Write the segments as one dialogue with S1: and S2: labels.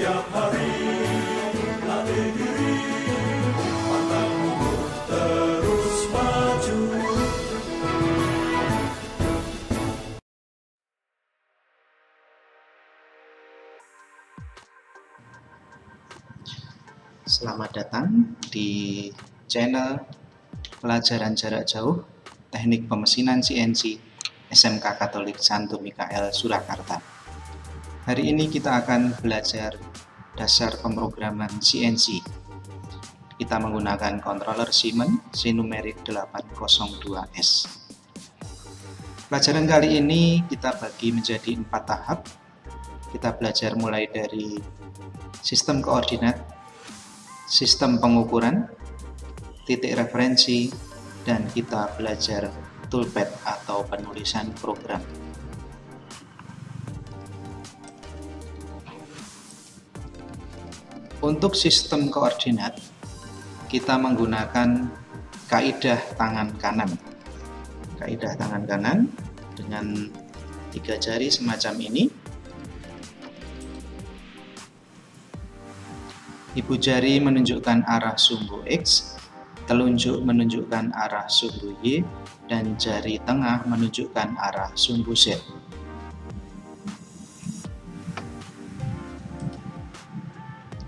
S1: Setiap hari latih diri, pantang mundur terus maju.
S2: Selamat datang di channel pelajaran jarak jauh Teknik Pemesinan CNC SMK Katolik Santo Mikael Surakarta. Hari ini kita akan belajar dasar pemrograman CNC. Kita menggunakan controller Siemens Sinumerik 802S. Pelajaran kali ini kita bagi menjadi 4 tahap. Kita belajar mulai dari sistem koordinat, sistem pengukuran, titik referensi, dan kita belajar toolpad atau penulisan program. Untuk sistem koordinat, kita menggunakan kaidah tangan kanan. Kaidah tangan kanan dengan 3 jari semacam ini. Ibu jari menunjukkan arah sumbu X, telunjuk menunjukkan arah sumbu Y, dan jari tengah menunjukkan arah sumbu Z.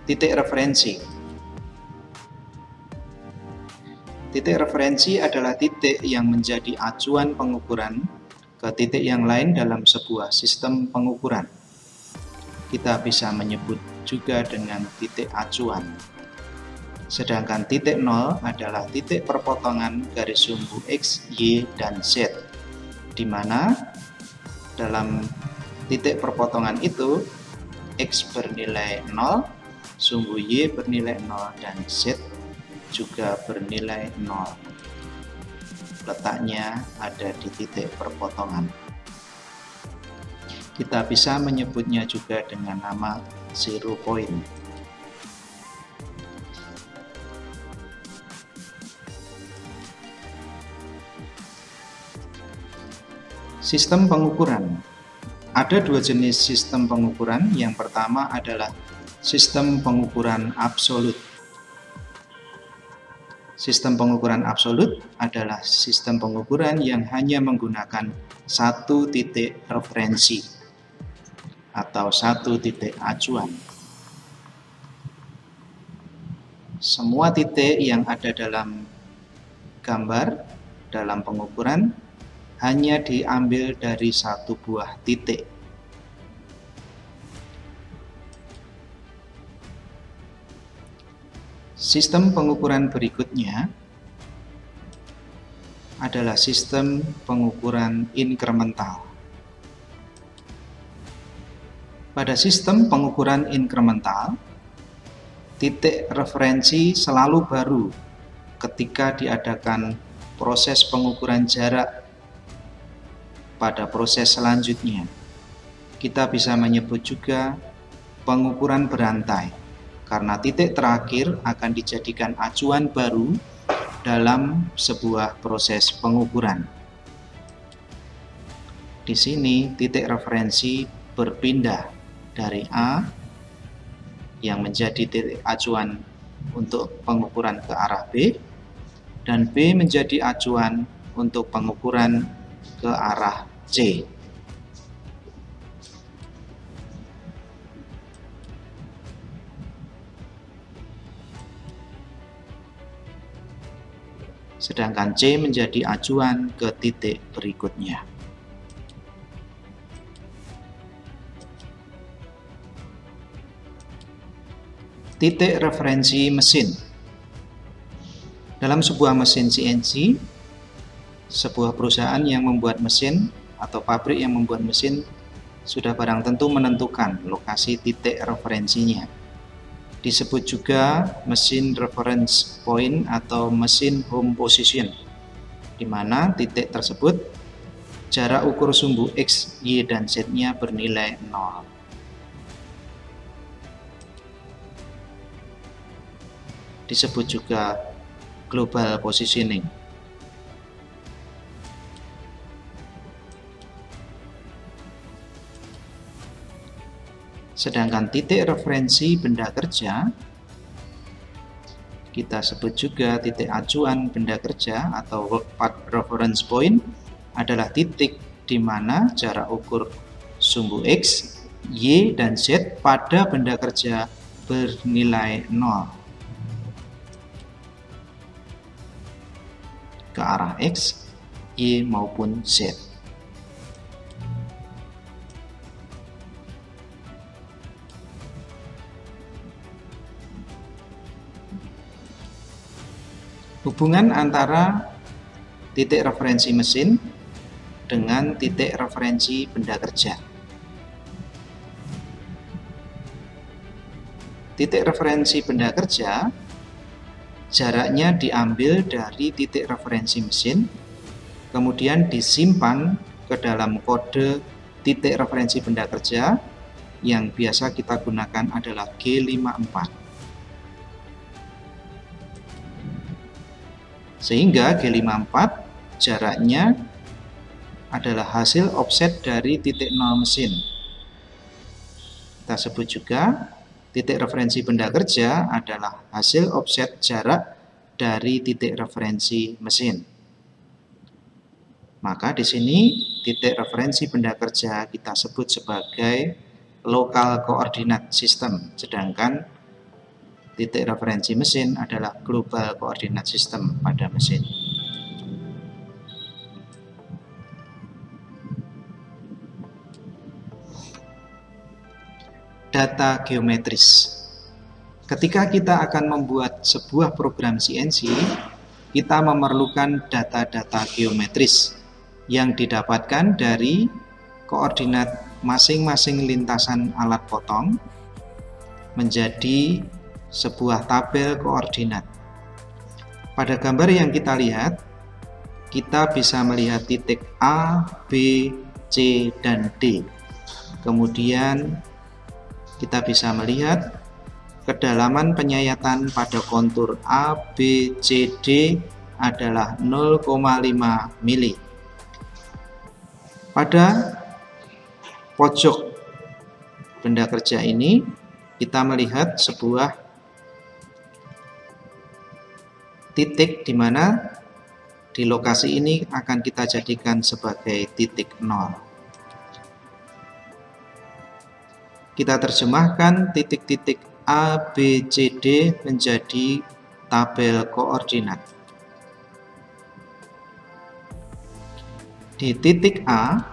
S2: Titik referensi. Titik referensi adalah titik yang menjadi acuan pengukuran ke titik yang lain dalam sebuah sistem pengukuran. Kita bisa menyebut juga dengan titik acuan. Sedangkan titik 0 adalah titik perpotongan garis sumbu X, Y, dan Z, di mana dalam titik perpotongan itu X bernilai 0, sumbu Y bernilai 0, dan Z juga bernilai 0. Letaknya ada di titik perpotongan. Kita bisa menyebutnya juga dengan nama zero point. Sistem pengukuran. Ada 2 jenis sistem pengukuran. Yang pertama adalah sistem pengukuran absolut. Sistem pengukuran absolut adalah sistem pengukuran yang hanya menggunakan satu titik referensi atau satu titik acuan. Semua titik yang ada dalam gambar dalam pengukuran hanya diambil dari satu buah titik. Sistem pengukuran berikutnya adalah sistem pengukuran inkremental. Pada sistem pengukuran inkremental, titik referensi selalu baru ketika diadakan proses pengukuran jarak pada proses selanjutnya. Kita bisa menyebut juga pengukuran berantai, karena titik terakhir akan dijadikan acuan baru dalam sebuah proses pengukuran. Di sini titik referensi berpindah dari A yang menjadi titik acuan untuk pengukuran ke arah B, dan B menjadi acuan untuk pengukuran ke arah C. Sedangkan C menjadi acuan ke titik berikutnya. Titik referensi mesin. Dalam sebuah mesin CNC, sebuah perusahaan yang membuat mesin atau pabrik yang membuat mesin sudah barang tentu menentukan lokasi titik referensinya. Disebut juga mesin reference point atau mesin home position, di mana titik tersebut jarak ukur sumbu X, Y, dan Z-nya bernilai 0. Disebut juga global positioning. Sedangkan titik referensi benda kerja, kita sebut juga titik acuan benda kerja atau work path reference point, adalah titik di mana jarak ukur sumbu X, Y, dan Z pada benda kerja bernilai 0 ke arah X, Y, maupun Z. Hubungan antara titik referensi mesin dengan titik referensi benda kerja. Titik referensi benda kerja jaraknya diambil dari titik referensi mesin, kemudian disimpan ke dalam kode titik referensi benda kerja yang biasa kita gunakan adalah G54. Sehingga G54 jaraknya adalah hasil offset dari titik 0 mesin. Kita sebut juga titik referensi benda kerja adalah hasil offset jarak dari titik referensi mesin. Maka di sini titik referensi benda kerja kita sebut sebagai local coordinate system, sedangkan titik referensi mesin adalah global coordinate system pada mesin. Data geometris. Ketika kita akan membuat sebuah program CNC, kita memerlukan data-data geometris yang didapatkan dari koordinat masing-masing lintasan alat potong menjadi sebuah tabel koordinat. Pada gambar yang kita lihat, kita bisa melihat titik A, B, C, dan D. Kemudian kita bisa melihat kedalaman penyayatan pada kontur A, B, C, D adalah 0,5 mili. Pada pojok benda kerja ini, kita melihat sebuah titik di mana di lokasi ini akan kita jadikan sebagai titik 0. Kita terjemahkan titik-titik A, B, C, D menjadi tabel koordinat. Di titik A,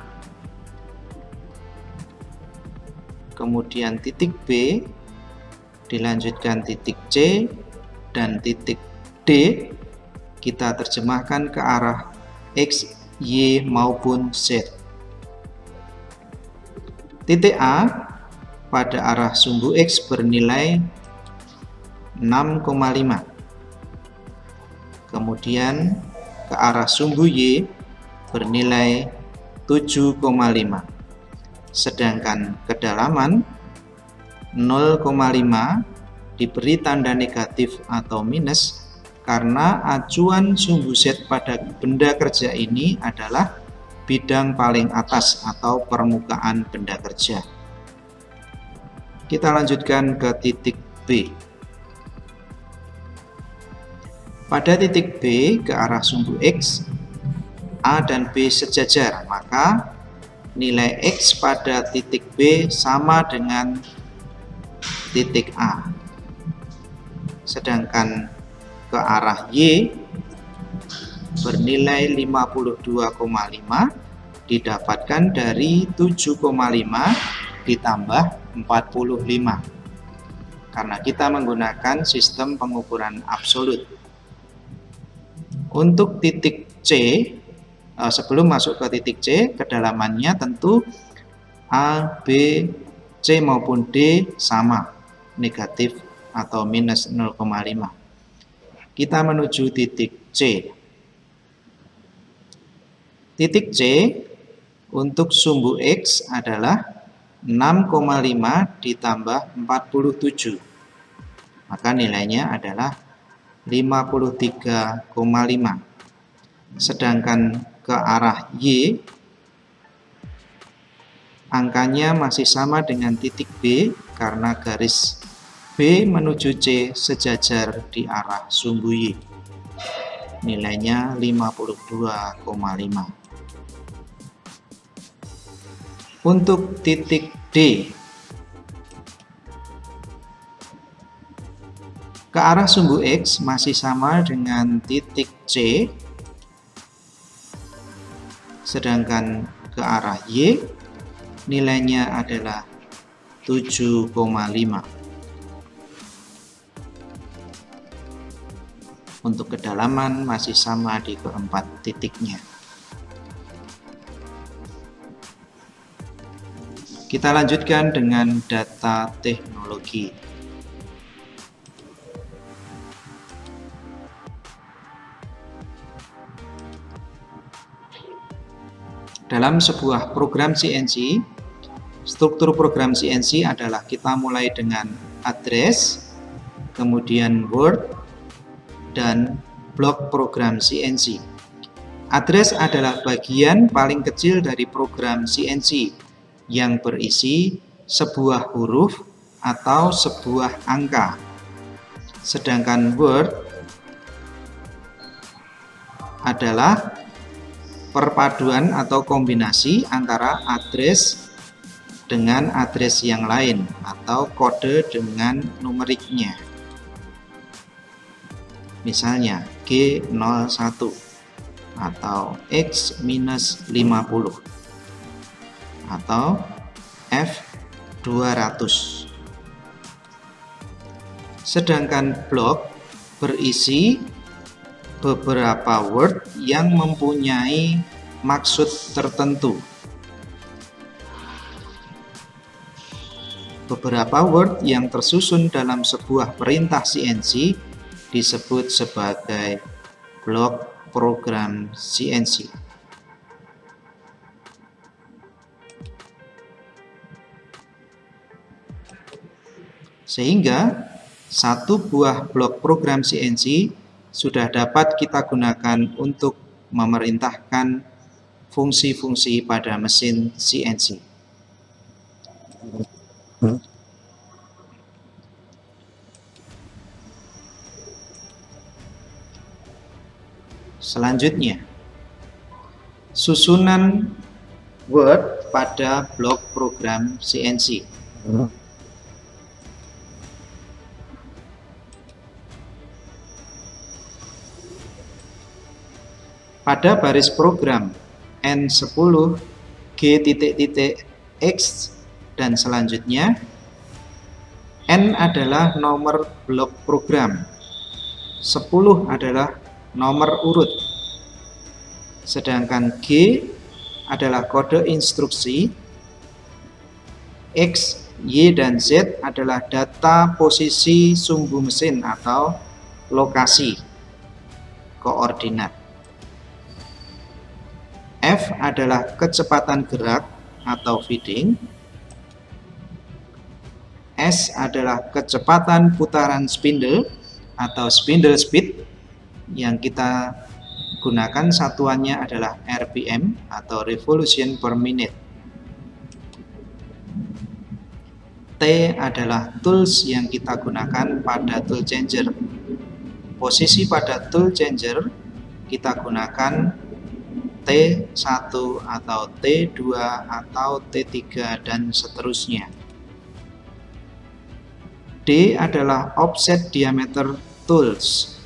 S2: kemudian titik B, dilanjutkan titik C, dan titik D, kita terjemahkan ke arah X, Y, maupun Z. Titik A pada arah sumbu X bernilai 6,5. Kemudian ke arah sumbu Y bernilai 7,5. Sedangkan kedalaman 0,5 diberi tanda negatif atau minus karena acuan sumbu Z pada benda kerja ini adalah bidang paling atas atau permukaan benda kerja. Kita lanjutkan ke titik B. Pada titik B ke arah sumbu X, A dan B sejajar, maka nilai X pada titik B sama dengan titik A. Sedangkan ke arah Y bernilai 52,5 didapatkan dari 7,5 ditambah 45 karena kita menggunakan sistem pengukuran absolut. Untuk titik C, sebelum masuk ke titik C, kedalamannya tentu A, B, C maupun D sama, negatif atau minus 0,5. Kita menuju titik C. Titik C untuk sumbu X adalah 6,5 ditambah 47. Maka nilainya adalah 53,5. Sedangkan ke arah Y Angkanya masih sama dengan titik B karena garis B menuju C sejajar di arah sumbu Y. Nilainya 52,5. Untuk titik D, ke arah sumbu X masih sama dengan titik C, sedangkan ke arah Y nilainya adalah 7,5. Untuk kedalaman masih sama di keempat titiknya. Kita lanjutkan dengan data teknologi. Dalam sebuah program CNC, struktur program CNC adalah kita mulai dengan address, kemudian word, dan blok program CNC. Address adalah bagian paling kecil dari program CNC yang berisi sebuah huruf atau sebuah angka. Sedangkan word adalah perpaduan atau kombinasi antara address dengan address yang lain atau kode dengan numeriknya. Misalnya G01 atau X-50 atau F200. Sedangkan blok berisi beberapa word yang mempunyai maksud tertentu. Beberapa word yang tersusun dalam sebuah perintah CNC disebut sebagai blok program CNC. Sehingga satu buah blok program CNC sudah dapat kita gunakan untuk memerintahkan fungsi-fungsi pada mesin CNC. Selanjutnya, susunan word pada blok program CNC. Pada baris program N10 G.X dan selanjutnya, N adalah nomor blok program, 10 adalah nomor urut, sedangkan G adalah kode instruksi, X, Y, dan Z adalah data posisi sumbu mesin atau lokasi koordinat. F adalah kecepatan gerak atau feeding. S adalah kecepatan putaran spindle atau spindle speed, yang kita gunakan satuannya adalah RPM atau revolution per minute. T adalah tools yang kita gunakan pada tool changer. Posisi pada tool changer kita gunakan T1 atau T2 atau T3 dan seterusnya. D adalah offset diameter tools.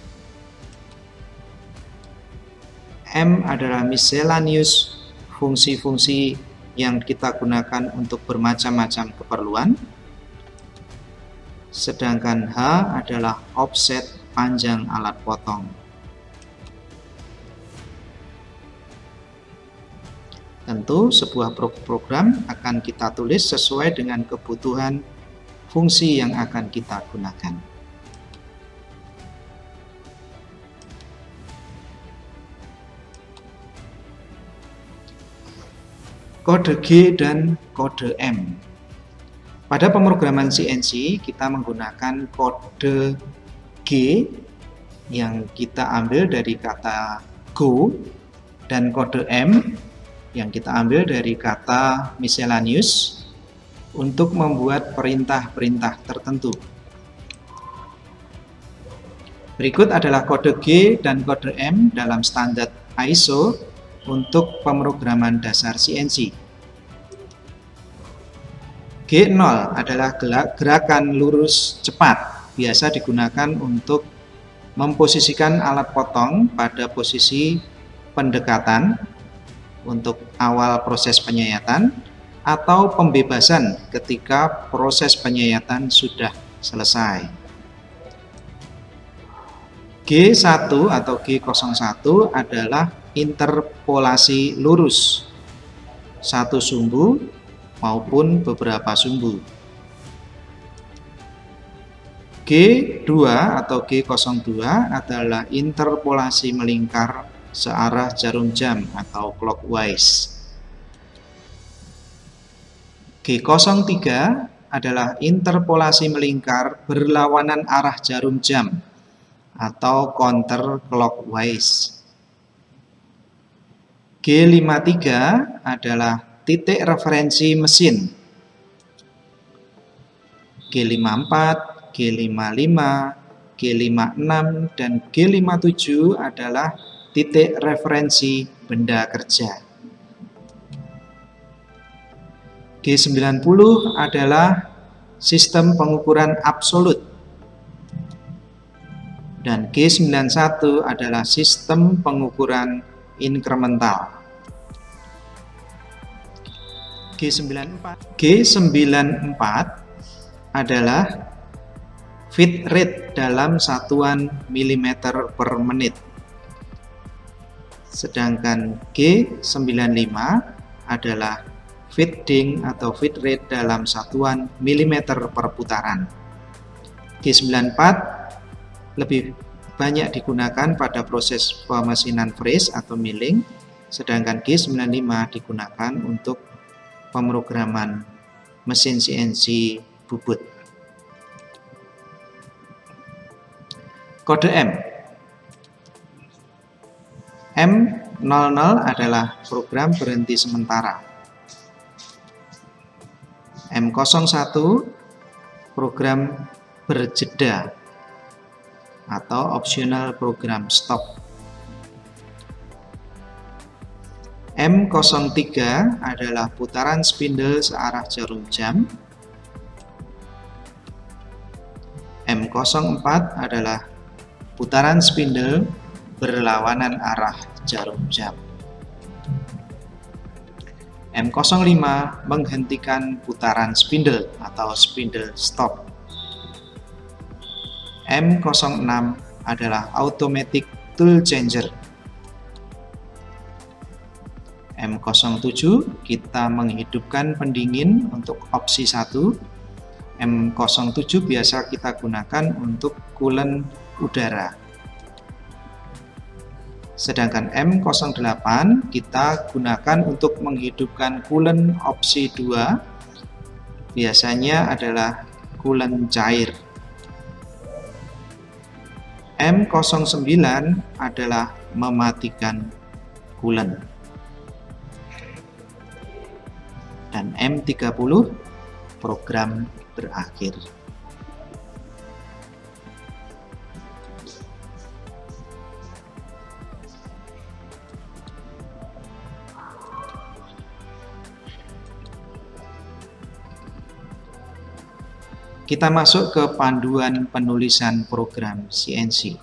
S2: M adalah miscellaneous, fungsi-fungsi yang kita gunakan untuk bermacam-macam keperluan. Sedangkan H adalah offset panjang alat potong. Tentu sebuah program akan kita tulis sesuai dengan kebutuhan fungsi yang akan kita gunakan. Kode G dan kode M. Pada pemrograman CNC kita menggunakan kode G yang kita ambil dari kata go, dan kode M yang kita ambil dari kata miscellaneous untuk membuat perintah-perintah tertentu. Berikut adalah kode G dan kode M dalam standar ISO untuk pemrograman dasar CNC. G0 adalah gerakan lurus cepat, biasa digunakan untuk memposisikan alat potong pada posisi pendekatan untuk awal proses penyayatan atau pembebasan ketika proses penyayatan sudah selesai. G1 atau G01 adalah interpolasi lurus, satu sumbu maupun beberapa sumbu. G2 atau G02 adalah interpolasi melingkar searah jarum jam atau clockwise. G03 adalah interpolasi melingkar berlawanan arah jarum jam atau counterclockwise. G53 adalah titik referensi mesin. G54, G55, G56, dan G57 adalah titik referensi benda kerja. G90 adalah sistem pengukuran absolut. Dan G91 adalah sistem pengukuran inkremental. G94 adalah feed rate dalam satuan milimeter per menit. Sedangkan G95 adalah feeding atau feed rate dalam satuan milimeter per putaran. G94 lebih banyak digunakan pada proses pemesinan freeze atau milling, sedangkan G95 digunakan untuk pemrograman mesin CNC bubut. Kode M. M00 adalah program berhenti sementara. M01 program berjeda atau optional program stop. M03 adalah putaran spindle searah jarum jam. M04 adalah putaran spindle berlawanan arah jarum jam. M05 menghentikan putaran spindle atau spindle stop. M06 adalah automatic tool changer. M07 kita menghidupkan pendingin untuk opsi 1. M07 biasa kita gunakan untuk coolant udara. Sedangkan M08 kita gunakan untuk menghidupkan coolant opsi 2. Biasanya adalah coolant cair. M09 adalah mematikan coolant. Dan M30 program berakhir. Kita masuk ke panduan penulisan program CNC.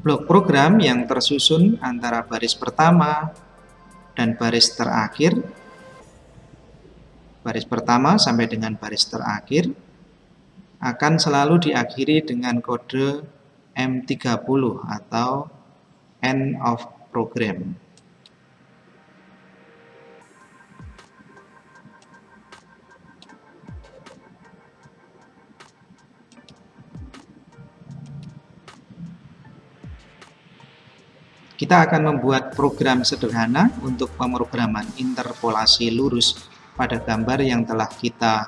S2: Blok program yang tersusun antara baris pertama dan baris terakhir, baris pertama sampai dengan baris terakhir, akan selalu diakhiri dengan kode M30 atau end of program. Kita akan membuat program sederhana untuk pemrograman interpolasi lurus pada gambar yang telah kita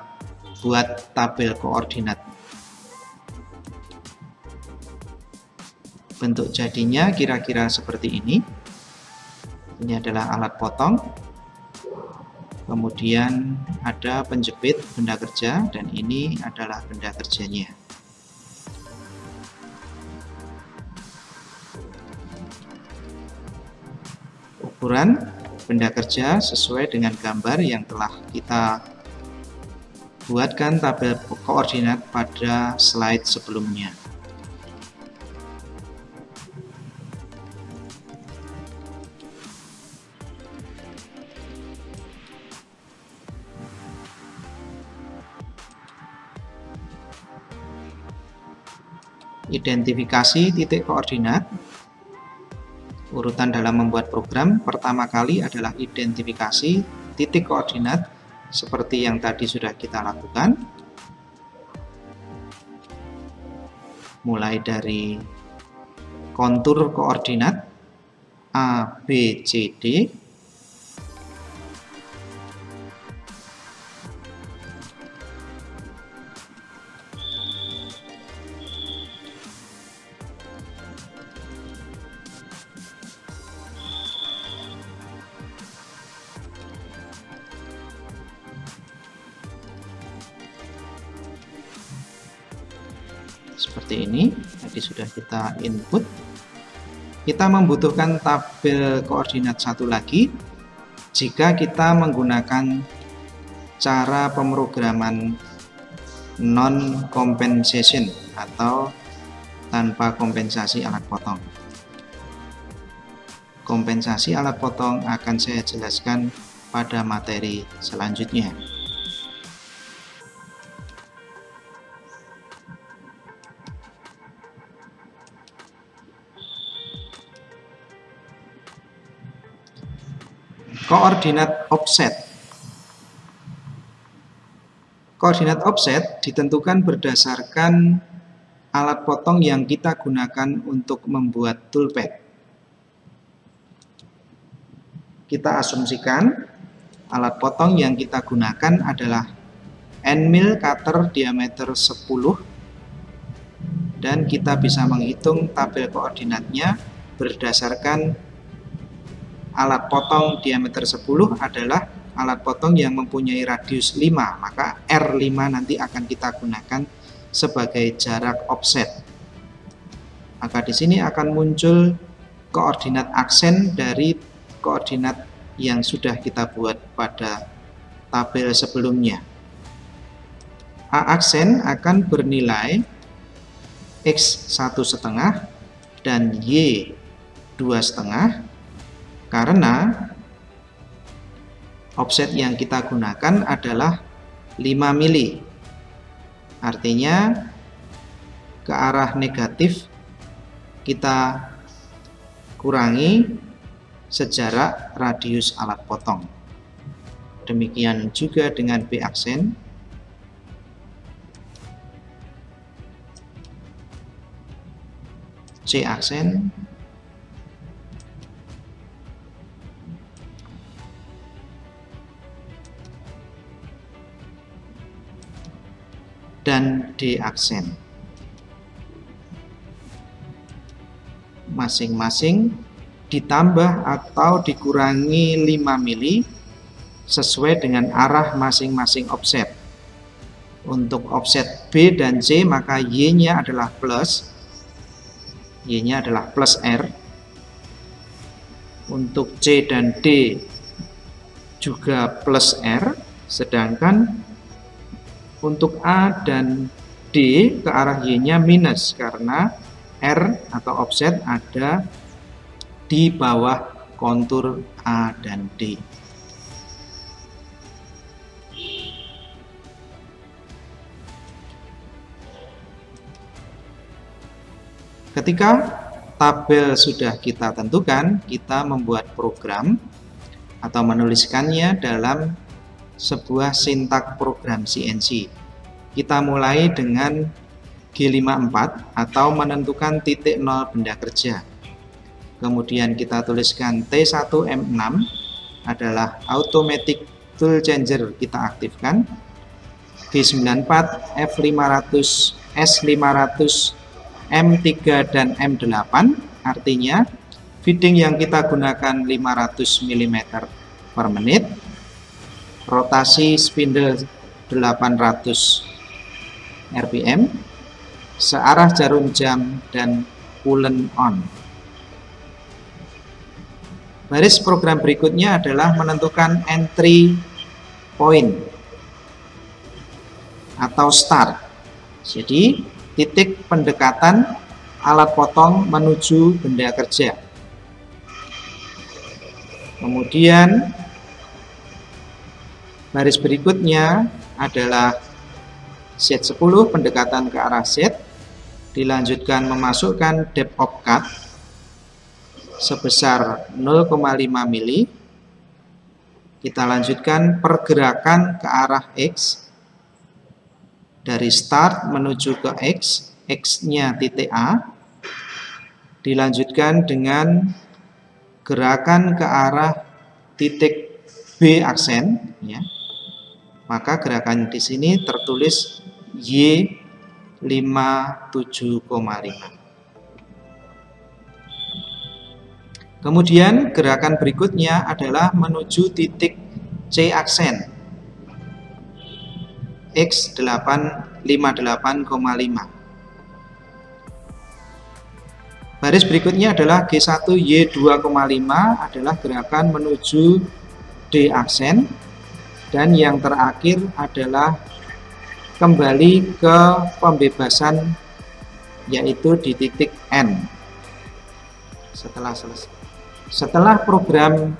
S2: buat tabel koordinat. Bentuk jadinya kira-kira seperti ini. Ini adalah alat potong. Kemudian ada penjepit benda kerja, dan ini adalah benda kerjanya. Ukuran benda kerja sesuai dengan gambar yang telah kita buatkan tabel koordinat pada slide sebelumnya. Identifikasi titik koordinat. Urutan dalam membuat program pertama kali adalah identifikasi titik koordinat seperti yang tadi sudah kita lakukan. Mulai dari kontur koordinat A, B, C, D. Seperti ini, tadi sudah kita input. Kita membutuhkan tabel koordinat satu lagi jika kita menggunakan cara pemrograman non-compensation atau tanpa kompensasi alat potong. Kompensasi alat potong akan saya jelaskan pada materi selanjutnya. Koordinat offset. Koordinat offset ditentukan berdasarkan alat potong yang kita gunakan untuk membuat toolpad. Kita asumsikan alat potong yang kita gunakan adalah end mill cutter diameter 10, dan kita bisa menghitung tabel koordinatnya berdasarkan alat potong diameter 10 adalah alat potong yang mempunyai radius 5, maka R5 nanti akan kita gunakan sebagai jarak offset. Maka di sini akan muncul koordinat aksen dari koordinat yang sudah kita buat pada tabel sebelumnya. A aksen akan bernilai X1,5 dan Y 2,5 karena offset yang kita gunakan adalah 5 mili. Artinya ke arah negatif kita kurangi sejarak radius alat potong. Demikian juga dengan B aksen. C aksen. Dan D aksen. Masing-masing ditambah atau dikurangi 5 mili sesuai dengan arah masing-masing offset. Untuk offset B dan C maka Y-nya adalah plus. Y-nya adalah plus R. Untuk C dan D juga plus R, sedangkan untuk A dan D ke arah Y-nya minus karena R atau offset ada di bawah kontur A dan D. Ketika tabel sudah kita tentukan, kita membuat program atau menuliskannya dalam sebuah sintak program CNC. Kita mulai dengan G54 atau menentukan titik 0 benda kerja. Kemudian kita tuliskan T1M6 adalah automatic tool changer, kita aktifkan. G94, F500, S500 M3 dan M8, artinya feeding yang kita gunakan 500 mm per menit, rotasi spindle 800 rpm, searah jarum jam, dan coolant on. Baris program berikutnya adalah menentukan entry point atau start. Jadi titik pendekatan alat potong menuju benda kerja. Kemudian baris berikutnya adalah Z10, pendekatan ke arah Z, dilanjutkan memasukkan depth of cut sebesar 0,5 mili. Kita lanjutkan pergerakan ke arah X dari start menuju ke X, X-nya titik A, dilanjutkan dengan gerakan ke arah titik B aksen, ya. Maka gerakan di sini tertulis Y57,5. Kemudian gerakan berikutnya adalah menuju titik C aksen, X58,5. Baris berikutnya adalah G1Y2,5, adalah gerakan menuju D aksen, dan yang terakhir adalah kembali ke pembebasan, yaitu di titik N. Setelah program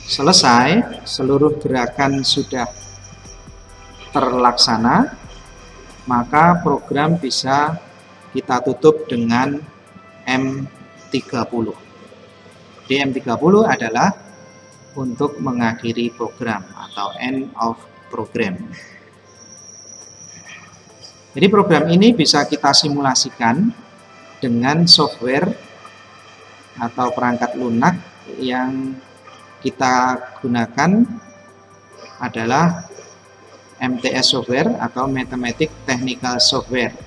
S2: selesai, seluruh gerakan sudah terlaksana, maka program bisa kita tutup dengan M30. M30 adalah untuk mengakhiri program atau end of program. Jadi program ini bisa kita simulasikan dengan software atau perangkat lunak yang kita gunakan adalah MTS software atau Mathematic Technical Software.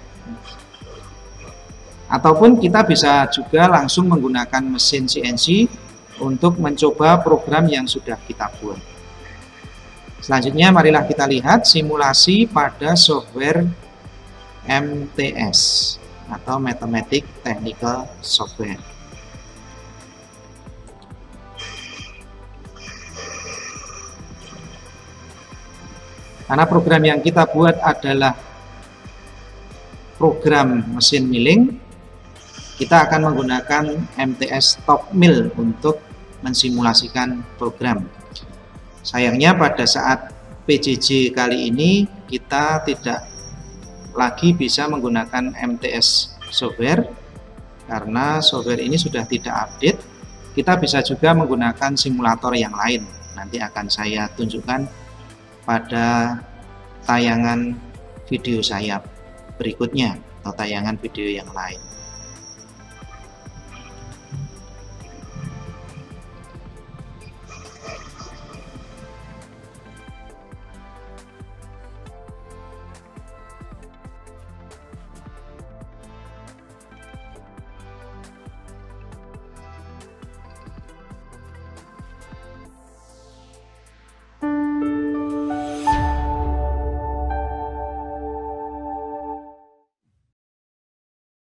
S2: Ataupun kita bisa juga langsung menggunakan mesin CNC untuk mencoba program yang sudah kita buat. Selanjutnya marilah kita lihat simulasi pada software MTS atau Mathematic Technical Software. Karena program yang kita buat adalah program mesin milling, kita akan menggunakan MTS Top Mill untuk mensimulasikan program. Sayangnya pada saat PJJ kali ini kita tidak lagi bisa menggunakan MTS software karena software ini sudah tidak update. Kita bisa juga menggunakan simulator yang lain. Nanti akan saya tunjukkan pada tayangan video saya berikutnya atau tayangan video yang lain.